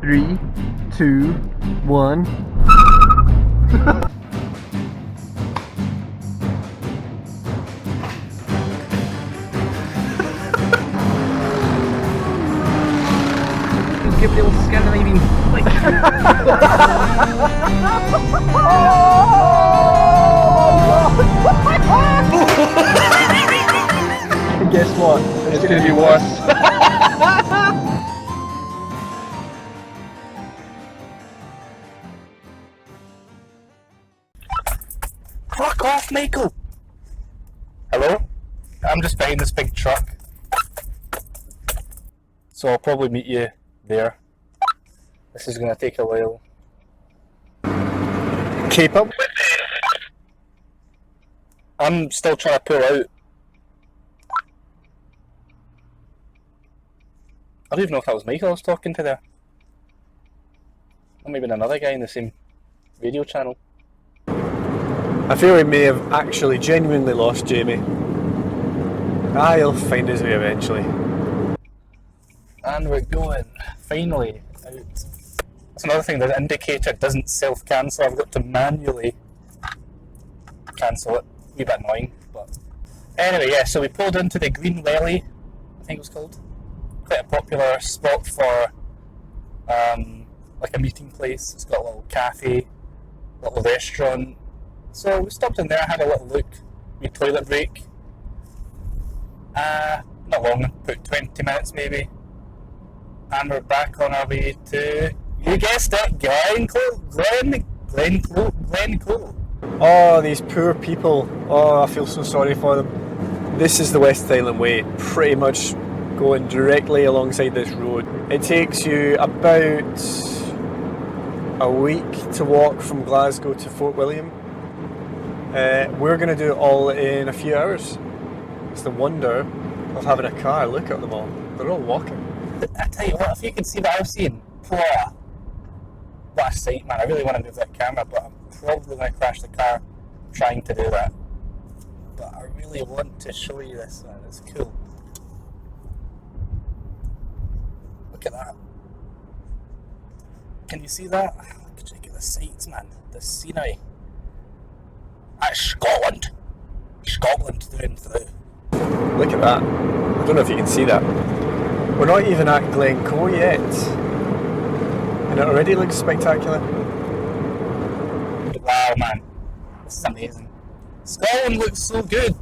3, 2, 1. Give it a little Scandinavian flick. Guess what? It's gonna be worse. Fuck off, Michael! Hello? I'm just behind this big truck. So I'll probably meet you there. This is gonna take a while. Keep up. I'm still trying to pull out. I don't even know if that was Michael I was talking to there. Or maybe another guy in the same radio channel. I feel we may have actually genuinely lost Jamie. He'll find his way eventually. And we're going, finally, out. That's another thing, the indicator doesn't self-cancel. I've got to manually cancel it. A wee bit annoying, but... Anyway, yeah, so we pulled into the Green Welly, I think it was called. Quite a popular spot for, like a meeting place. It's got a little cafe, a little restaurant. So we stopped in there, had a little look, wee toilet break. Not long, about 20 minutes maybe. And we're back on our way to, you guessed it, Glencoe. Oh, these poor people. Oh, I feel so sorry for them. This is the West Island Way, pretty much going directly alongside this road. It takes you about a week to walk from Glasgow to Fort William. We're going to do it all in a few hours. It's the wonder of having a car. Look at them all. They're all walking. I tell you what, if you can see what I've seen, what a sight, man. I really want to move that camera, but I'm probably going to crash the car trying to do that. But I really want to show you this, man. It's cool. Look at that. Can you see that? Check out the sights, man. The scenery. That's Scotland. Scotland through and through. Look at that. I don't know if you can see that. We're not even at Glencoe yet. And it already looks spectacular. Wow, man. This is amazing. Scotland looks so good.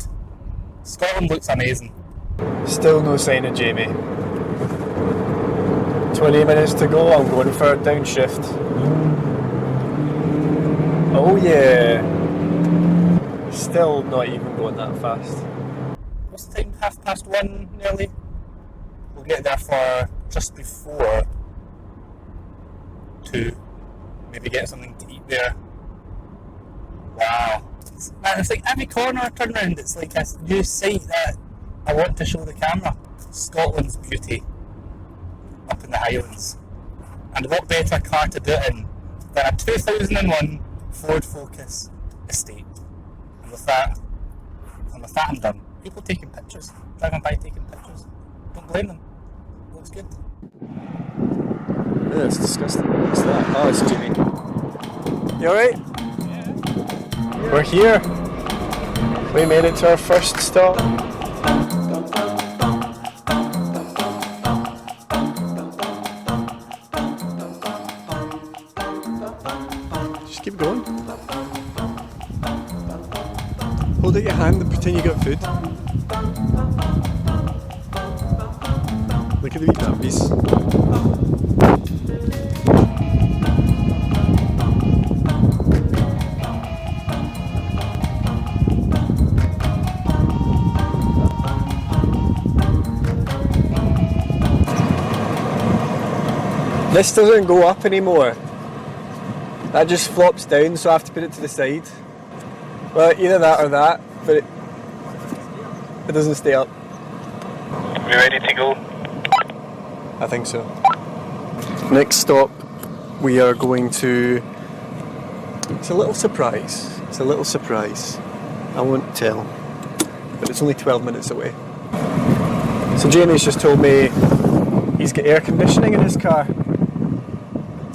Scotland looks amazing. Still no sign of Jamie. 20 minutes to go, I'm going for a downshift. Oh yeah. Still not even going that fast. What's the time? 1:30 nearly? We'll get there for just before 2. Maybe get something to eat there. Wow. Man, it's like every corner I turn around, it's like a new sight that I want to show the camera. Scotland's beauty up in the Highlands. And what better car to do it in than a 2001 Ford Focus Estate. And with that I'm done. People taking pictures, driving by taking pictures. Don't blame them. Looks good. Yeah, it's disgusting. What's that? Oh, it's Jamie. You alright? Yeah. We're here. We made it to our first stop. Just keep going. Hold out your hand and pretend you got food. Look at the wee puppies. This doesn't go up anymore. That just flops down, so I have to put it to the side. Well, either that or that, but it doesn't stay up. We ready to go? I think so. Next stop, we are going to... It's a little surprise. It's a little surprise. I won't tell. But it's only 12 minutes away. So Jamie's just told me he's got air conditioning in his car.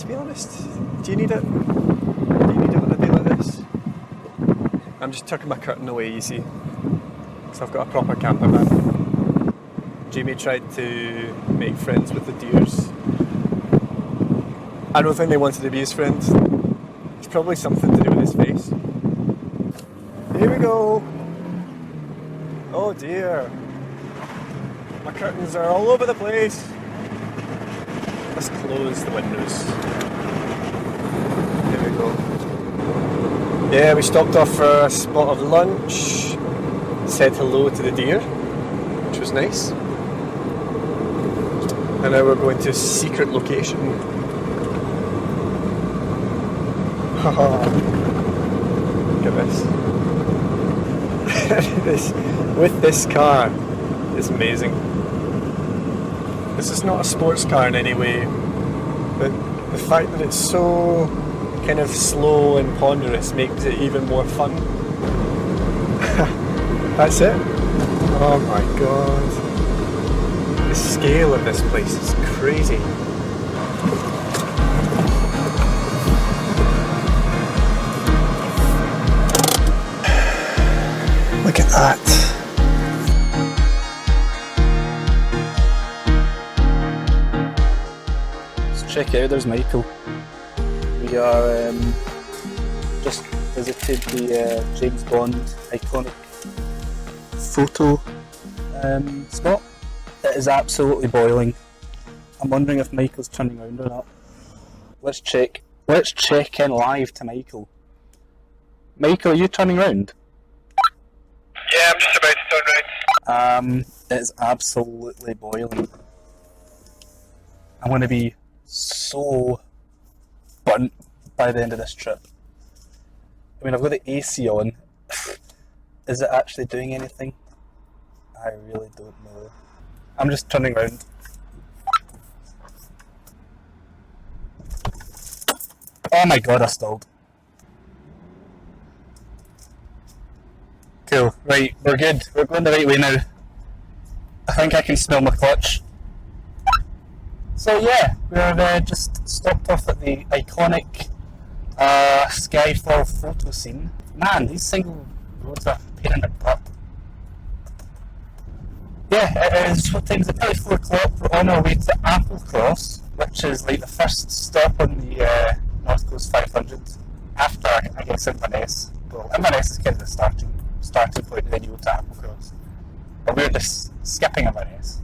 to be honest. Do you need it? Do you need it on a day like this? I'm just tucking my curtain away, you see, because I've got a proper camper van. Jamie tried to make friends with the deers. I don't think they wanted to be his friends. It's probably something to do with his face. Here we go. Oh dear. My curtains are all over the place. Let's close the windows. There we go. Yeah, we stopped off for a spot of lunch. Said hello to the deer, which was nice. And now we're going to a secret location. Haha. Look at this. With this car, it's amazing. This is not a sports car in any way, but the fact that it's so kind of slow and ponderous makes it even more fun. That's it. Oh my god. The scale of this place is crazy. Look at that. Check it out, there's Michael. We are just visited the James Bond iconic photo spot. It is absolutely boiling. I'm wondering if Michael's turning around or not. Let's check. Let's check in live to Michael. Michael, are you turning around? Yeah, I'm just about to turn around. It's absolutely boiling. I'm going to be so burnt by the end of this trip. I mean, I've got the AC on. Is it actually doing anything? I really don't know. I'm just turning around. Oh my god, I stalled. Cool, right, we're good. We're going the right way now. I think I can smell my clutch. So yeah, we're just stopped off at the iconic Skyfall photo scene. Man, these single roads are a pain in the butt. Yeah, it is, what time is it? Probably 4 o'clock. We're on our way to Applecross, which is like the first stop on the North Coast 500 after, I guess, Inverness. Well, Inverness is kind of the starting point, and then you go to Applecross. But we're just skipping Inverness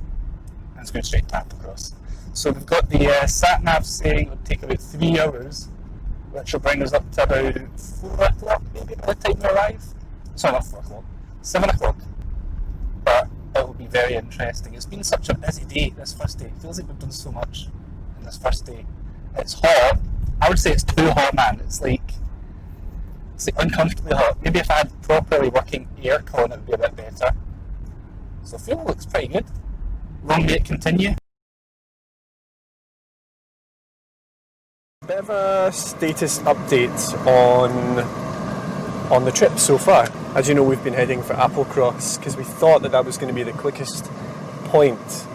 and it's going straight to Applecross. So we've got the sat-nav saying it would take about 3 hours, which will bring us up to about 4 o'clock maybe by the time we arrive. Sorry, not 4 o'clock, 7 o'clock. But it will be very interesting. It's been such a busy day, this first day. It feels like we've done so much in this first day. It's hot. I would say it's too hot, man. It's like uncomfortably hot. Maybe if I had properly working aircon, it would be a bit better. So fuel looks pretty good. Long may it continue. Bit of a status update on the trip so far. As you know, we've been heading for Applecross because we thought that was going to be the quickest point.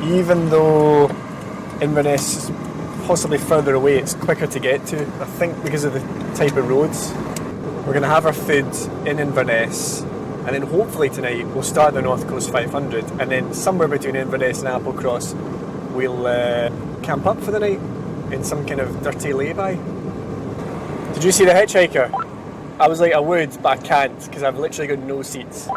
Even though Inverness is possibly further away, it's quicker to get to. I think because of the type of roads. We're going to have our food in Inverness, and then hopefully tonight we'll start the North Coast 500, and then somewhere between Inverness and Applecross we'll camp up for the night in some kind of dirty lay-by. Did you see the hitchhiker? I was like, I would, but I can't because I've literally got no seats.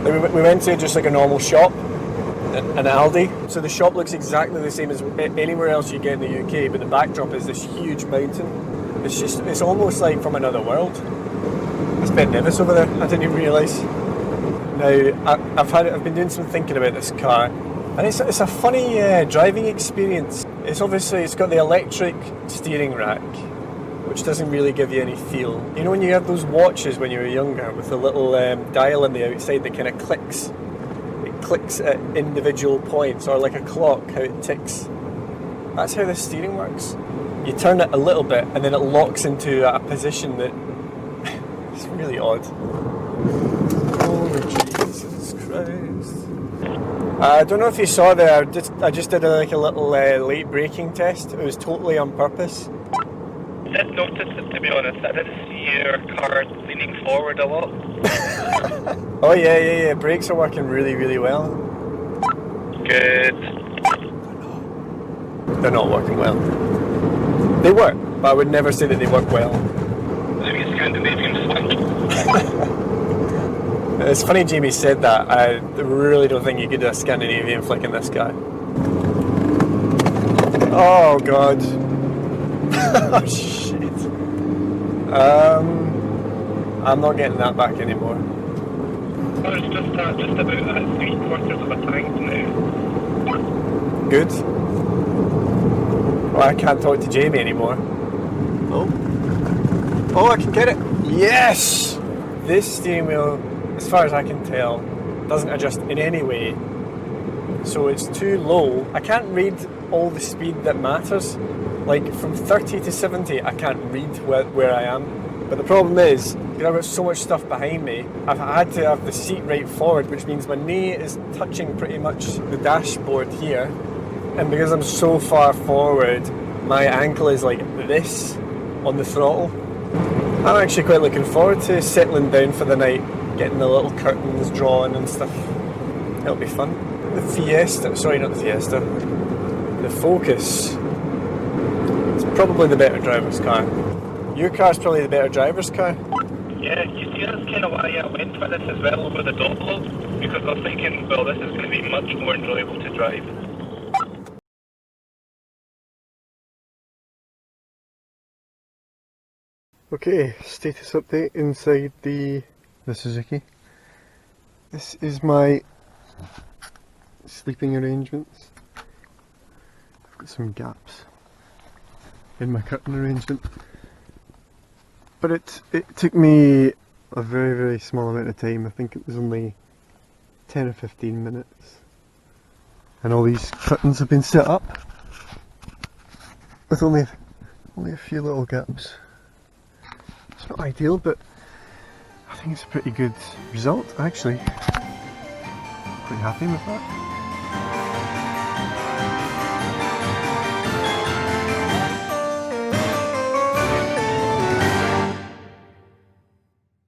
We went to just like a normal shop, an Aldi. So the shop looks exactly the same as anywhere else you get in the UK, but the backdrop is this huge mountain. It's almost like from another world. It's Ben Nevis over there, I didn't even realise. Now, I've been doing some thinking about this car, and it's a funny driving experience. It's got the electric steering rack, which doesn't really give you any feel. You know when you have those watches when you were younger with the little dial on the outside that kind of clicks? It clicks at individual points, or like a clock, how it ticks. That's how the steering works. You turn it a little bit and then it locks into a position that it's really odd. Oh Jesus Christ. I don't know if you saw there, I just did like a little late braking test. It was totally on purpose. I did notice it, to be honest. I did see your car leaning forward a lot. Oh yeah, brakes are working really, really well. Good. They're not working well. They work, but I would never say that they work well. Maybe a Scandinavian flank. It's funny Jamie said that. I really don't think you could do a Scandinavian flick in this guy. Oh god. Oh shit. I'm not getting that back anymore. Oh, it's just about at 3/4 of a tank now. Good. Well, I can't talk to Jamie anymore. Oh, I can get it. Yes! This steering wheel, as far as I can tell, doesn't adjust in any way. So it's too low. I can't read all the speed that matters. Like from 30 to 70, I can't read where I am. But the problem is, because I've got so much stuff behind me, I've had to have the seat right forward, which means my knee is touching pretty much the dashboard here. And because I'm so far forward, my ankle is like this on the throttle. I'm actually quite looking forward to settling down for the night, getting the little curtains drawn and stuff. It'll be fun. The Fiesta, sorry, not the Fiesta, the Focus. It's probably the better driver's car. Your car's probably the better driver's car. Yeah, you see, that's kind of why I went for this as well over the Doblo, because I was thinking, well, this is going to be much more enjoyable to drive. Okay, status update inside the Suzuki. This is my sleeping arrangements. I've got some gaps in my curtain arrangement. But it took me a very, very small amount of time. I think it was only 10 or 15 minutes. And all these curtains have been set up with only a few little gaps. It's not ideal, but I think it's a pretty good result actually. Pretty happy with that.